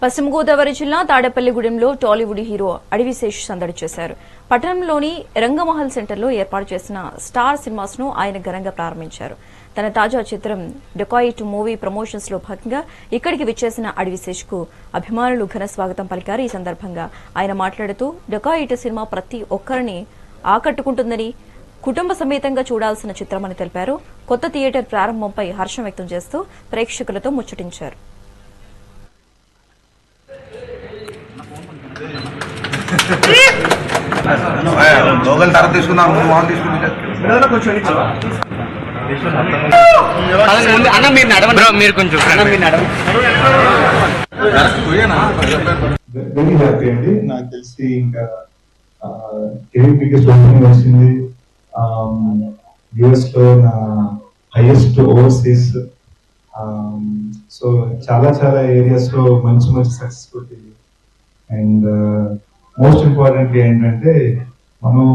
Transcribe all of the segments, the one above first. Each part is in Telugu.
పశ్చిమ గోదావరి జిల్లా తాడేపల్లిగూడెంలో టాలీవుడ్ హీరో అడవిశేష్ సందడి చేశారు. పట్టణంలోని రంగమహల్ సెంటర్లో ఏర్పాటు చేసిన స్టార్ సినిమాస్ ను ఆయన ఘనంగా ప్రారంభించారు. తన తాజా చిత్రం డెకాయిట్ మూవీ ప్రమోషన్స్ లో భాగంగా ఇక్కడికి విచ్చేసిన అడవిశేష్ కు అభిమానులు ఘన స్వాగతం పలికారు. ఈ సందర్భంగా ఆయన మాట్లాడుతూ డెకాయిట్ సినిమా ప్రతి ఒక్కరిని ఆకట్టుకుంటుందని, కుటుంబ సమేతంగా చూడాల్సిన చిత్రమని తెలిపారు. కొత్త థియేటర్ ప్రారంభంపై హర్షం వ్యక్తం చేస్తూ ప్రేక్షకులతో ముచ్చటించారు. లోకల్ తర తీసుకున్నాం మీరు కొంచెం వెరీ హ్యాపీ అండి. నాకు తెలిసి ఇంకా బిగ్గెస్ట్ ఓపెనింగ్ వచ్చింది యుఎస్ లో, నా హైయెస్ట్ ఓవర్సీస్. సో చాలా చాలా ఏరియాస్ లో మంచి మంచి సక్సెస్ఫుల్. అండ్ మోస్ట్ ఇంపార్టెంట్ ఏంటంటే మనం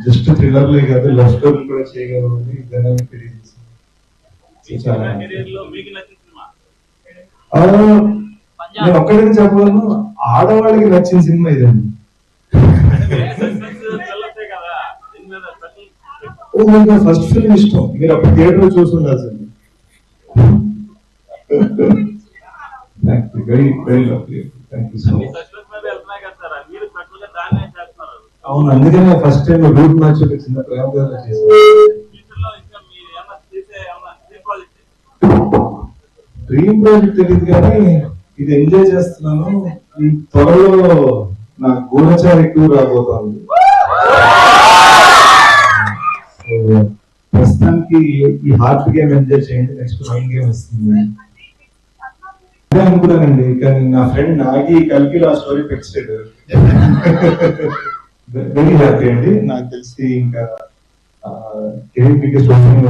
జస్ట్ థ్రిల్లర్లే కాదు, లవ్ స్టోరీ కూడా చేయగలమని జనాన్ని తెలియజేసింది. నేను ఒక్కడికి చెప్పాను, ఆడవాళ్ళకి నచ్చిన సినిమా ఇదండి. మీకు ఫస్ట్ ఫిల్మ్ ఇష్టం, మీరు అప్పుడు థియేటర్ చూసి ఉండాల్సింది. Very very lovely. Thank you so much. అవును, అందుకనే ఫస్ట్ టైం రూట్ మ్యాచ్ చిన్న ప్రేమ చేశాను. డ్రీమ్ ప్రాజెక్ట్ తెలియదు కానీ ఇది ఎంజాయ్ చేస్తున్నాను. ఈ త్వరలో నా గూఢచారి 2 రాబోతోంది. ప్రస్తుతానికి ఈ హార్ట్ గేమ్ ఎంజాయ్ చేయండి, నెక్స్ట్ మైండ్ గేమ్ వస్తుంది అదే అనుకున్నానండి. కానీ నా ఫ్రెండ్ నాగి కల్కిలో ఆ స్టోరీ పెట్టాడు. వెరీ హ్యాపీ అండి. నాకు తెలిసి ఇంకా బిగ్గెస్ట్ ఓపెనింగ్